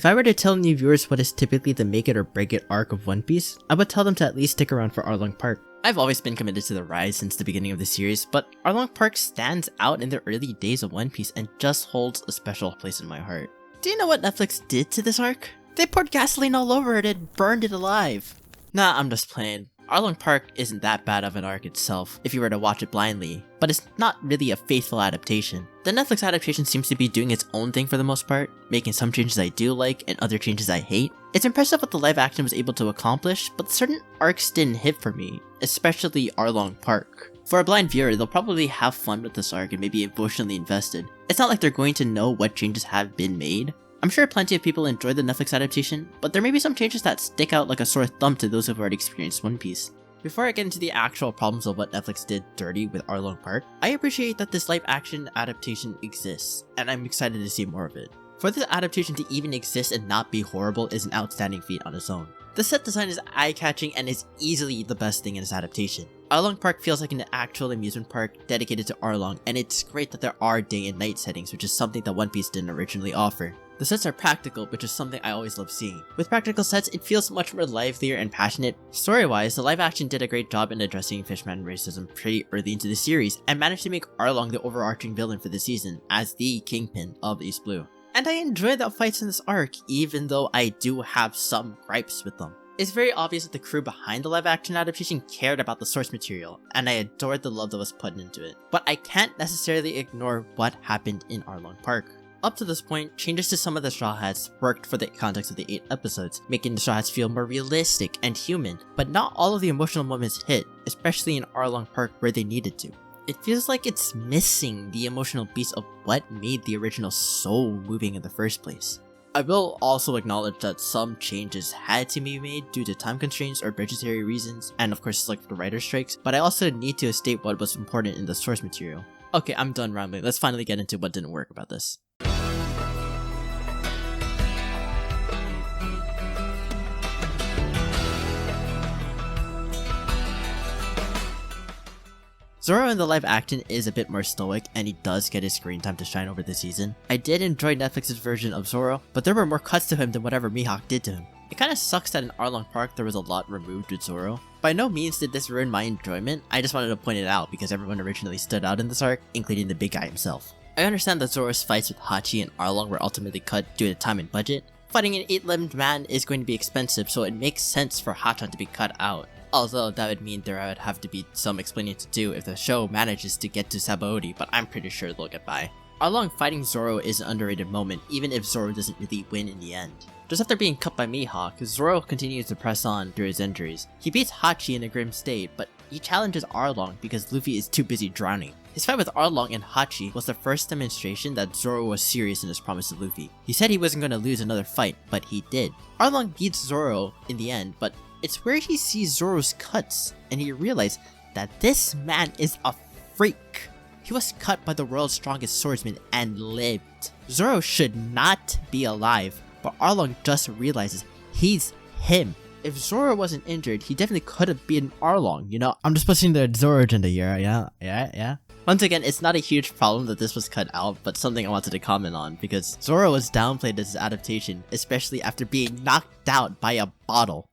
If I were to tell new viewers what is typically the make it or break it arc of One Piece, I would tell them to at least stick around for Arlong Park. I've always been committed to the rise since the beginning of the series, but Arlong Park stands out in the early days of One Piece and just holds a special place in my heart. Do you know what Netflix did to this arc? They poured gasoline all over it and burned it alive. Nah, I'm just playing. Arlong Park isn't that bad of an arc itself if you were to watch it blindly, but it's not really a faithful adaptation. The Netflix adaptation seems to be doing its own thing for the most part, making some changes I do like and other changes I hate. It's impressive what the live action was able to accomplish, but certain arcs didn't hit for me, especially Arlong Park. For a blind viewer, they'll probably have fun with this arc and maybe emotionally invested. It's not like they're going to know what changes have been made. I'm sure plenty of people enjoy the Netflix adaptation, but there may be some changes that stick out like a sore thumb to those who've already experienced One Piece. Before I get into the actual problems of what Netflix did dirty with Arlong Park, I appreciate that this live action adaptation exists, and I'm excited to see more of it. For this adaptation to even exist and not be horrible is an outstanding feat on its own. The set design is eye-catching and is easily the best thing in this adaptation. Arlong Park feels like an actual amusement park dedicated to Arlong, and it's great that there are day and night settings, which is something that One Piece didn't originally offer. The sets are practical, which is something I always love seeing. With practical sets, it feels much more livelier and passionate. Story-wise, the live action did a great job in addressing fishman racism pretty early into the series, and managed to make Arlong the overarching villain for the season, as the kingpin of East Blue. And I enjoy the fights in this arc, even though I do have some gripes with them. It's very obvious that the crew behind the live action adaptation cared about the source material, and I adored the love that was put into it. But I can't necessarily ignore what happened in Arlong Park. Up to this point, changes to some of the Straw Hats worked for the context of the 8 episodes, making the Straw Hats feel more realistic and human, but not all of the emotional moments hit, especially in Arlong Park where they needed to. It feels like it's missing the emotional beats of what made the original so moving in the first place. I will also acknowledge that some changes had to be made due to time constraints or budgetary reasons, and of course like the writer strikes, but I also need to state what was important in the source material. Okay, I'm done rambling, let's finally get into what didn't work about this. Zoro in the live action is a bit more stoic, and he does get his screen time to shine over the season. I did enjoy Netflix's version of Zoro, but there were more cuts to him than whatever Mihawk did to him. It kinda sucks that in Arlong Park there was a lot removed with Zoro. By no means did this ruin my enjoyment, I just wanted to point it out because everyone originally stood out in this arc, including the big guy himself. I understand that Zoro's fights with Hachi and Arlong were ultimately cut due to time and budget. Fighting an 8-limbed man is going to be expensive, so it makes sense for Hachan to be cut out. Although that would mean there would have to be some explaining to do if the show manages to get to Sabaody, but I'm pretty sure they'll get by. Arlong fighting Zoro is an underrated moment, even if Zoro doesn't really win in the end. Just after being cut by Mihawk, Zoro continues to press on through his injuries. He beats Hachi in a grim state, but he challenges Arlong because Luffy is too busy drowning. His fight with Arlong and Hachi was the first demonstration that Zoro was serious in his promise to Luffy. He said he wasn't going to lose another fight, but he did. Arlong beats Zoro in the end, but it's where he sees Zoro's cuts, and he realized that this man is a freak. He was cut by the world's strongest swordsman and lived. Zoro should not be alive, but Arlong just realizes he's him. If Zoro wasn't injured, he definitely could have been Arlong, you know? I'm just pushing the Zoro agenda here, yeah. Once again, it's not a huge problem that this was cut out, but something I wanted to comment on, because Zoro was downplayed as an adaptation, especially after being knocked out by a bottle.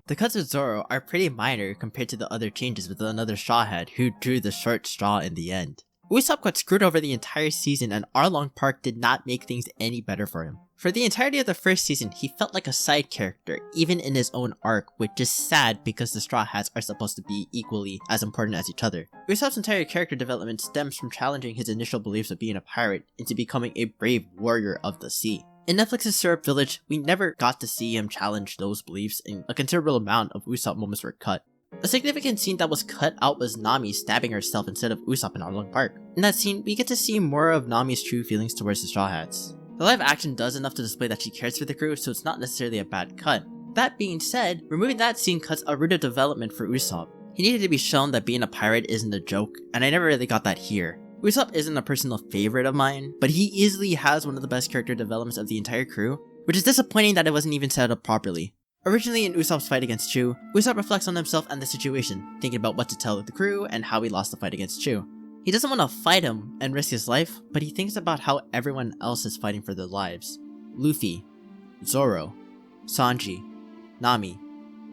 The cuts with Zoro are pretty minor compared to the other changes with another Straw Hat who drew the short straw in the end. Usopp got screwed over the entire season, and Arlong Park did not make things any better for him. For the entirety of the first season, he felt like a side character, even in his own arc, which is sad because the Straw Hats are supposed to be equally as important as each other. Usopp's entire character development stems from challenging his initial beliefs of being a pirate into becoming a brave warrior of the sea. In Netflix's Syrup Village, we never got to see him challenge those beliefs, and a considerable amount of Usopp moments were cut. A significant scene that was cut out was Nami stabbing herself instead of Usopp in Arlong Park. In that scene, we get to see more of Nami's true feelings towards the Straw Hats. The live action does enough to display that she cares for the crew, so it's not necessarily a bad cut. That being said, removing that scene cuts a root of development for Usopp. He needed to be shown that being a pirate isn't a joke, and I never really got that here. Usopp isn't a personal favorite of mine, but he easily has one of the best character developments of the entire crew, which is disappointing that it wasn't even set up properly. Originally in Usopp's fight against Chu, Usopp reflects on himself and the situation, thinking about what to tell the crew and how he lost the fight against Chu. He doesn't want to fight him and risk his life, but he thinks about how everyone else is fighting for their lives. Luffy, Zoro, Sanji, Nami,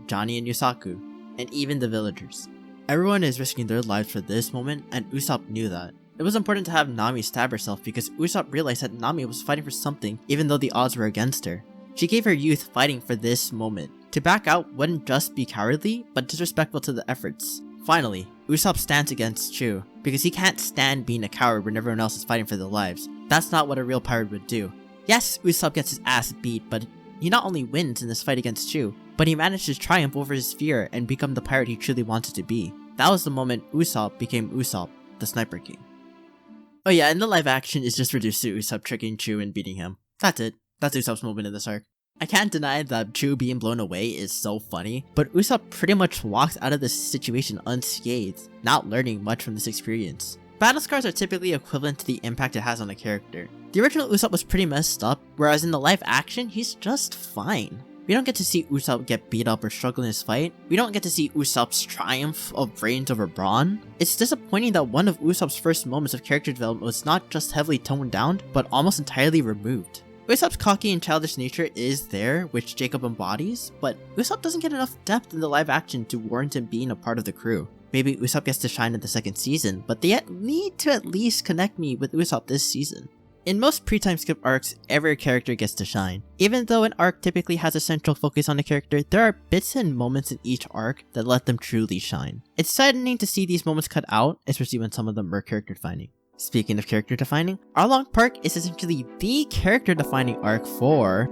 Johnny and Yusaku, and even the villagers. Everyone is risking their lives for this moment, and Usopp knew that. It was important to have Nami stab herself because Usopp realized that Nami was fighting for something even though the odds were against her. She gave her youth fighting for this moment. To back out wouldn't just be cowardly, but disrespectful to the efforts. Finally, Usopp stands against Chu, because he can't stand being a coward when everyone else is fighting for their lives. That's not what a real pirate would do. Yes, Usopp gets his ass beat, but he not only wins in this fight against Chu, but he managed to triumph over his fear and become the pirate he truly wanted to be. That was the moment Usopp became Usopp, the Sniper King. Oh yeah, and the live action is just reduced to Usopp tricking Chu and beating him. That's it. That's Usopp's moment in this arc. I can't deny that Chu being blown away is so funny, but Usopp pretty much walks out of this situation unscathed, not learning much from this experience. Battle scars are typically equivalent to the impact it has on a character. The original Usopp was pretty messed up, whereas in the live action, he's just fine. We don't get to see Usopp get beat up or struggle in his fight. We don't get to see Usopp's triumph of brains over brawn. It's disappointing that one of Usopp's first moments of character development was not just heavily toned down, but almost entirely removed. Usopp's cocky and childish nature is there, which Jacob embodies, but Usopp doesn't get enough depth in the live action to warrant him being a part of the crew. Maybe Usopp gets to shine in the second season, but they need to at least connect me with Usopp this season. In most pre-time skip arcs, every character gets to shine. Even though an arc typically has a central focus on a character, there are bits and moments in each arc that let them truly shine. It's saddening to see these moments cut out, especially when some of them are character defining. Speaking of character defining, Arlong Park is essentially the character defining arc for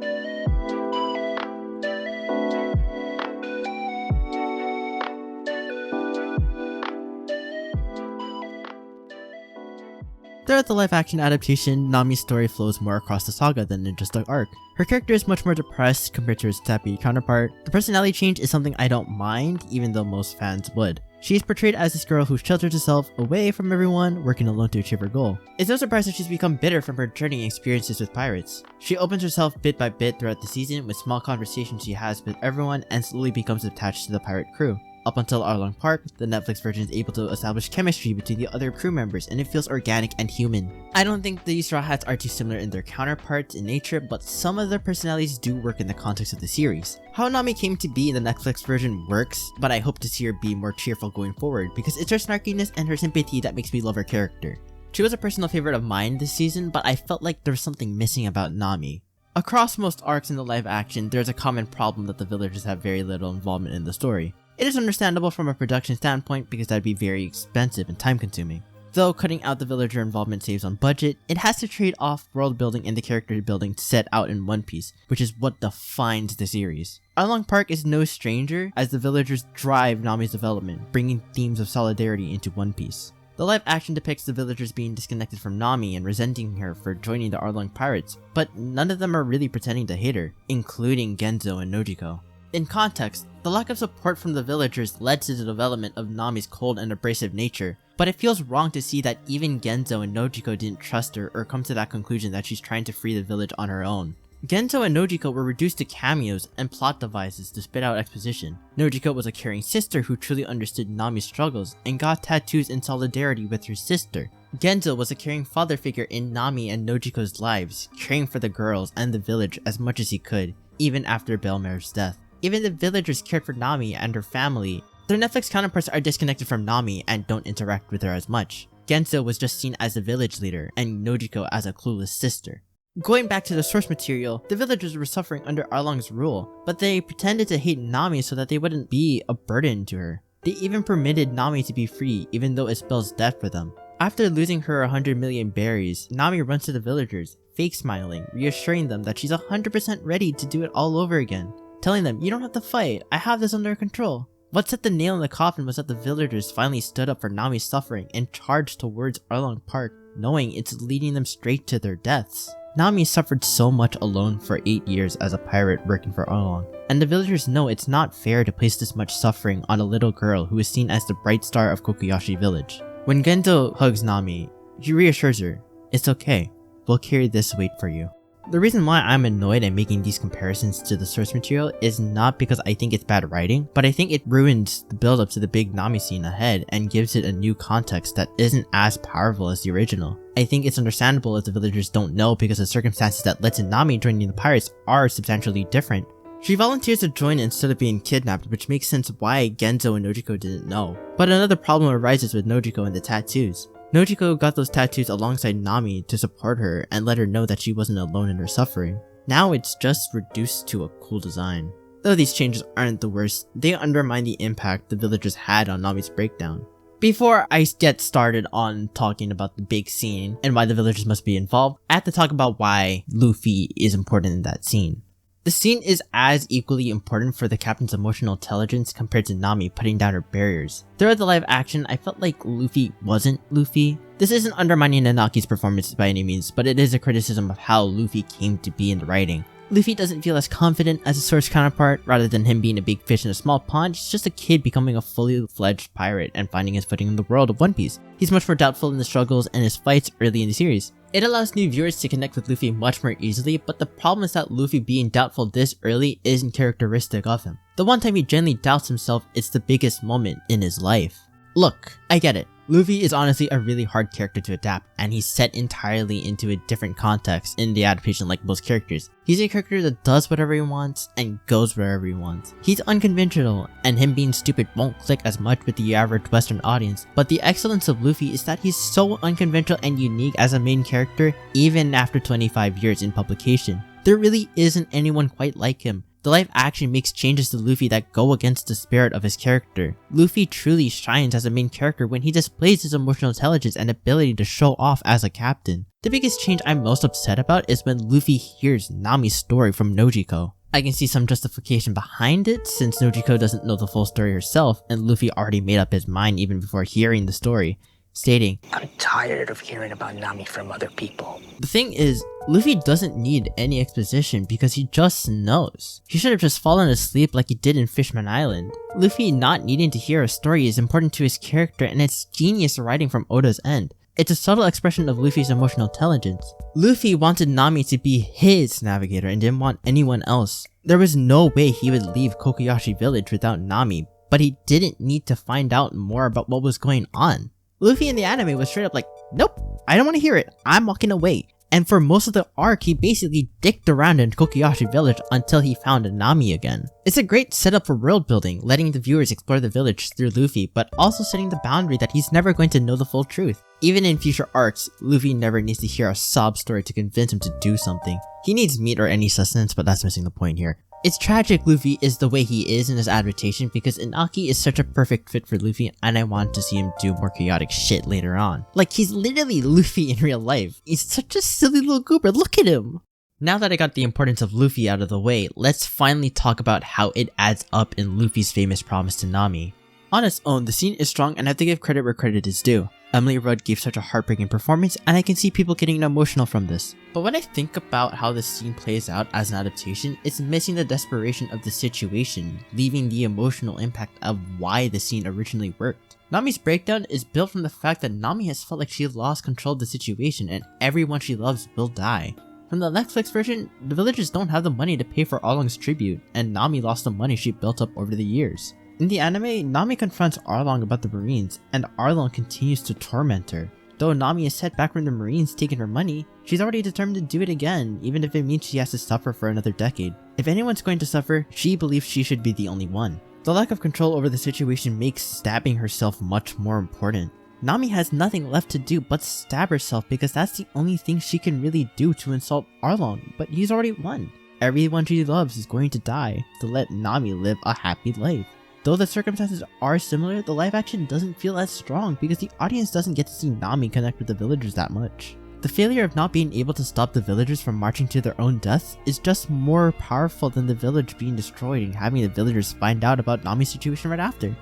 Throughout the live-action adaptation, Nami's story flows more across the saga than in just the arc. Her character is much more depressed compared to her sappy counterpart. The personality change is something I don't mind, even though most fans would. She is portrayed as this girl who shelters herself away from everyone, working alone to achieve her goal. It's no surprise that she's become bitter from her journey and experiences with pirates. She opens herself bit by bit throughout the season with small conversations she has with everyone and slowly becomes attached to the pirate crew. Up until Arlong Park, the Netflix version is able to establish chemistry between the other crew members and it feels organic and human. I don't think the Straw Hats are too similar in their counterparts in nature, but some of their personalities do work in the context of the series. How Nami came to be in the Netflix version works, but I hope to see her be more cheerful going forward because it's her snarkiness and her sympathy that makes me love her character. She was a personal favorite of mine this season, but I felt like there was something missing about Nami. Across most arcs in the live action, there's a common problem that the villagers have very little involvement in the story. It is understandable from a production standpoint because that'd be very expensive and time consuming. Though cutting out the villager involvement saves on budget, it has to trade off world building and the character building set out in One Piece, which is what defines the series. Arlong Park is no stranger as the villagers drive Nami's development, bringing themes of solidarity into One Piece. The live action depicts the villagers being disconnected from Nami and resenting her for joining the Arlong Pirates, but none of them are really pretending to hate her, including Genzo and Nojiko. In context, the lack of support from the villagers led to the development of Nami's cold and abrasive nature, but it feels wrong to see that even Genzo and Nojiko didn't trust her or come to that conclusion that she's trying to free the village on her own. Genzo and Nojiko were reduced to cameos and plot devices to spit out exposition. Nojiko was a caring sister who truly understood Nami's struggles and got tattoos in solidarity with her sister. Genzo was a caring father figure in Nami and Nojiko's lives, caring for the girls and the village as much as he could, even after Belmer's death. Even the villagers cared for Nami and her family. Their Netflix counterparts are disconnected from Nami and don't interact with her as much. Genzo was just seen as a village leader and Nojiko as a clueless sister. Going back to the source material, the villagers were suffering under Arlong's rule, but they pretended to hate Nami so that they wouldn't be a burden to her. They even permitted Nami to be free even though it spells death for them. After losing her 100 million berries, Nami runs to the villagers, fake smiling, reassuring them that she's 100% ready to do it all over again. Telling them, "You don't have to fight, I have this under control." What set the nail in the coffin was that the villagers finally stood up for Nami's suffering and charged towards Arlong Park, knowing it's leading them straight to their deaths. Nami suffered so much alone for 8 years as a pirate working for Arlong, and the villagers know it's not fair to place this much suffering on a little girl who is seen as the bright star of Kokoyashi village. When Genzo hugs Nami, he reassures her, "It's okay, we'll carry this weight for you." The reason why I'm annoyed at making these comparisons to the source material is not because I think it's bad writing, but I think it ruins the build up to the big Nami scene ahead and gives it a new context that isn't as powerful as the original. I think it's understandable if the villagers don't know because the circumstances that led to Nami joining the pirates are substantially different. She volunteers to join instead of being kidnapped, which makes sense why Genzo and Nojiko didn't know. But another problem arises with Nojiko and the tattoos. Nojiko got those tattoos alongside Nami to support her and let her know that she wasn't alone in her suffering. Now it's just reduced to a cool design. Though these changes aren't the worst, they undermine the impact the villagers had on Nami's breakdown. Before I get started on talking about the big scene and why the villagers must be involved, I have to talk about why Luffy is important in that scene. The scene is as equally important for the captain's emotional intelligence compared to Nami putting down her barriers. Throughout the live action, I felt like Luffy wasn't Luffy. This isn't undermining Nanaki's performance by any means, but it is a criticism of how Luffy came to be in the writing. Luffy doesn't feel as confident as his source counterpart. Rather than him being a big fish in a small pond, he's just a kid becoming a fully fledged pirate and finding his footing in the world of One Piece. He's much more doubtful in the struggles and his fights early in the series. It allows new viewers to connect with Luffy much more easily, but the problem is that Luffy being doubtful this early isn't characteristic of him. The one time he genuinely doubts himself is the biggest moment in his life. Look, I get it. Luffy is honestly a really hard character to adapt, and he's set entirely into a different context in the adaptation like most characters. He's a character that does whatever he wants and goes wherever he wants. He's unconventional, and him being stupid won't click as much with the average Western audience, but the excellence of Luffy is that he's so unconventional and unique as a main character even after 25 years in publication. There really isn't anyone quite like him. The live action makes changes to Luffy that go against the spirit of his character. Luffy truly shines as a main character when he displays his emotional intelligence and ability to show off as a captain. The biggest change I'm most upset about is when Luffy hears Nami's story from Nojiko. I can see some justification behind it since Nojiko doesn't know the full story herself and Luffy already made up his mind even before hearing the story, stating, "I'm tired of hearing about Nami from other people." The thing is, Luffy doesn't need any exposition because he just knows. He should have just fallen asleep like he did in Fishman Island. Luffy not needing to hear a story is important to his character and it's genius writing from Oda's end. It's a subtle expression of Luffy's emotional intelligence. Luffy wanted Nami to be his navigator and didn't want anyone else. There was no way he would leave Kokoyashi village without Nami, but he didn't need to find out more about what was going on. Luffy in the anime was straight up like, nope, I don't want to hear it, I'm walking away. And for most of the arc, he basically dicked around in Kokoyashi village until he found Nami again. It's a great setup for world building, letting the viewers explore the village through Luffy, but also setting the boundary that he's never going to know the full truth. Even in future arcs, Luffy never needs to hear a sob story to convince him to do something. He needs meat or any sustenance, but that's missing the point here. It's tragic Luffy is the way he is in his adaptation because Inaki is such a perfect fit for Luffy and I want to see him do more chaotic shit later on. Like, he's literally Luffy in real life. He's such a silly little goober, look at him! Now that I got the importance of Luffy out of the way, let's finally talk about how it adds up in Luffy's famous promise to Nami. On its own, the scene is strong and I have to give credit where credit is due. Emily Rudd gave such a heartbreaking performance and I can see people getting emotional from this. But when I think about how the scene plays out as an adaptation, it's missing the desperation of the situation, leaving the emotional impact of why the scene originally worked. Nami's breakdown is built from the fact that Nami has felt like she lost control of the situation and everyone she loves will die. From the Netflix version, the villagers don't have the money to pay for Arlong's tribute, and Nami lost the money she built up over the years. In the anime, Nami confronts Arlong about the Marines, and Arlong continues to torment her. Though Nami is set back from the Marines taking her money, she's already determined to do it again, even if it means she has to suffer for another decade. If anyone's going to suffer, she believes she should be the only one. The lack of control over the situation makes stabbing herself much more important. Nami has nothing left to do but stab herself because that's the only thing she can really do to insult Arlong, but he's already won. Everyone she loves is going to die to let Nami live a happy life. Though the circumstances are similar, the live action doesn't feel as strong because the audience doesn't get to see Nami connect with the villagers that much. The failure of not being able to stop the villagers from marching to their own deaths is just more powerful than the village being destroyed and having the villagers find out about Nami's situation right after.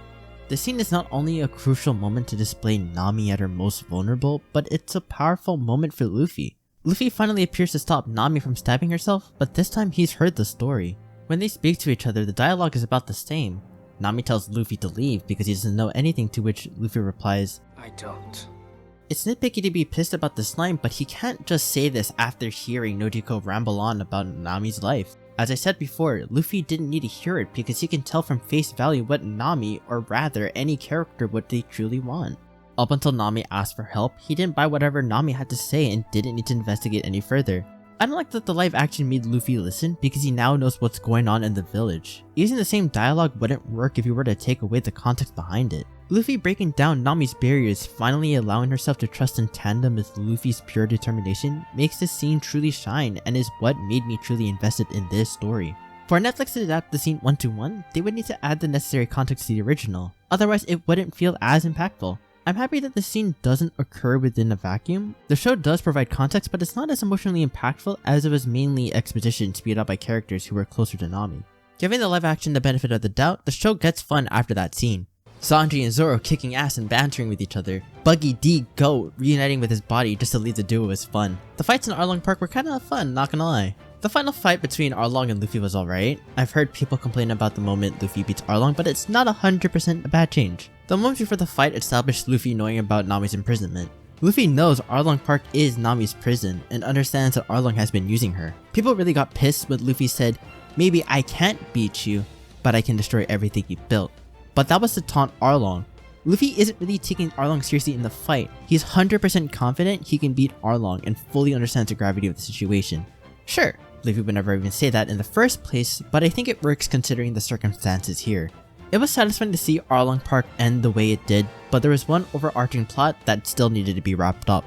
The scene is not only a crucial moment to display Nami at her most vulnerable, but it's a powerful moment for Luffy. Luffy finally appears to stop Nami from stabbing herself, but this time he's heard the story. When they speak to each other, the dialogue is about the same. Nami tells Luffy to leave because he doesn't know anything, to which Luffy replies, "I don't." It's nitpicky to be pissed about this line, but he can't just say this after hearing Nojiko ramble on about Nami's life. As I said before, Luffy didn't need to hear it because he can tell from face value what Nami, or rather any character, what they truly want. Up until Nami asked for help, he didn't buy whatever Nami had to say and didn't need to investigate any further. I don't like that the live action made Luffy listen because he now knows what's going on in the village. Using the same dialogue wouldn't work if you were to take away the context behind it. Luffy breaking down Nami's barriers, finally allowing herself to trust in tandem with Luffy's pure determination, makes this scene truly shine and is what made me truly invested in this story. For Netflix to adapt the scene 1-to-1, they would need to add the necessary context to the original, otherwise it wouldn't feel as impactful. I'm happy that the scene doesn't occur within a vacuum. The show does provide context, but it's not as emotionally impactful as it was mainly exposition speed up by characters who were closer to Nami. Giving the live action the benefit of the doubt, the show gets fun after that scene. Sanji and Zoro kicking ass and bantering with each other. Buggy D Goat reuniting with his body just to leave the duo was fun. The fights in Arlong Park were kinda fun, not gonna lie. The final fight between Arlong and Luffy was alright. I've heard people complain about the moment Luffy beats Arlong, but it's not 100% a bad change. The moment before the fight established Luffy knowing about Nami's imprisonment. Luffy knows Arlong Park is Nami's prison and understands that Arlong has been using her. People really got pissed when Luffy said, "Maybe I can't beat you, but I can destroy everything you built." But that was to taunt Arlong. Luffy isn't really taking Arlong seriously in the fight. He's 100% confident he can beat Arlong and fully understands the gravity of the situation. Sure, Luffy would never even say that in the first place, but I think it works considering the circumstances here. It was satisfying to see Arlong Park end the way it did, but there was one overarching plot that still needed to be wrapped up.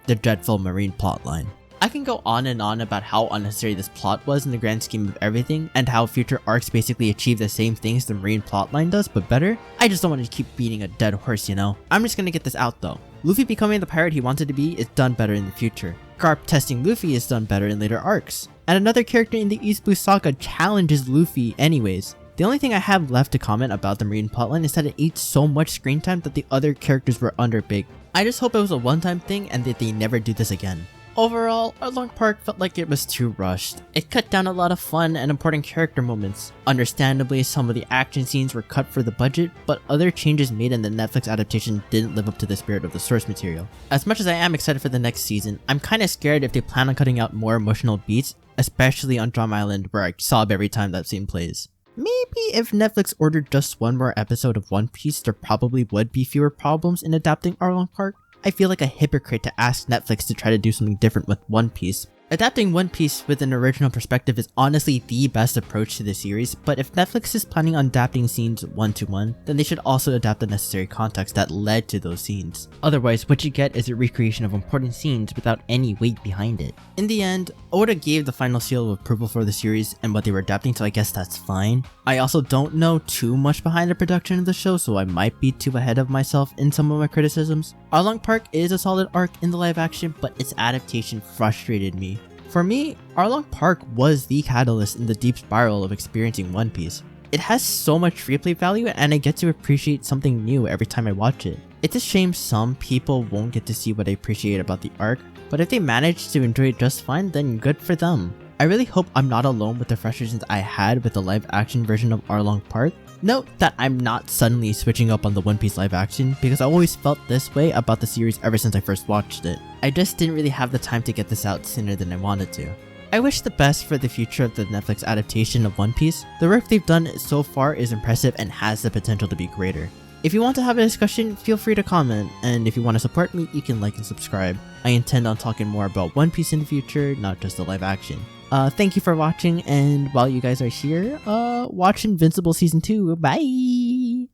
The dreadful marine plotline. I can go on and on about how unnecessary this plot was in the grand scheme of everything, and how future arcs basically achieve the same things the marine plotline does, but better. I just don't want to keep beating a dead horse, you know? I'm just gonna get this out though. Luffy becoming the pirate he wanted to be is done better in the future. Garp testing Luffy is done better in later arcs. And another character in the East Blue Saga challenges Luffy anyways. The only thing I have left to comment about the marine plotline is that it ate so much screen time that the other characters were underbaked. I just hope it was a one-time thing and that they never do this again. Overall, Arlong Park felt like it was too rushed. It cut down a lot of fun and important character moments. Understandably, some of the action scenes were cut for the budget, but other changes made in the Netflix adaptation didn't live up to the spirit of the source material. As much as I am excited for the next season, I'm kinda scared if they plan on cutting out more emotional beats, especially on Drum Island where I sob every time that scene plays. Maybe if Netflix ordered just one more episode of One Piece, there probably would be fewer problems in adapting Arlong Park. I feel like a hypocrite to ask Netflix to try to do something different with One Piece. Adapting One Piece with an original perspective is honestly the best approach to the series, but if Netflix is planning on adapting scenes 1-to-1, then they should also adapt the necessary context that led to those scenes. Otherwise, what you get is a recreation of important scenes without any weight behind it. In the end, Oda gave the final seal of approval for the series and what they were adapting, so I guess that's fine. I also don't know too much behind the production of the show, so I might be too ahead of myself in some of my criticisms. Arlong Park is a solid arc in the live action, but its adaptation frustrated me. For me, Arlong Park was the catalyst in the deep spiral of experiencing One Piece. It has so much replay value and I get to appreciate something new every time I watch it. It's a shame some people won't get to see what I appreciate about the arc, but if they manage to enjoy it just fine, then good for them. I really hope I'm not alone with the frustrations I had with the live action version of Arlong Park. Note that I'm not suddenly switching up on the One Piece live action because I always felt this way about the series ever since I first watched it. I just didn't really have the time to get this out sooner than I wanted to. I wish the best for the future of the Netflix adaptation of One Piece. The work they've done so far is impressive and has the potential to be greater. If you want to have a discussion, feel free to comment, and if you want to support me, you can like and subscribe. I intend on talking more about One Piece in the future, not just the live action. Thank you for watching, and while you guys are here, watch Invincible Season 2. Bye!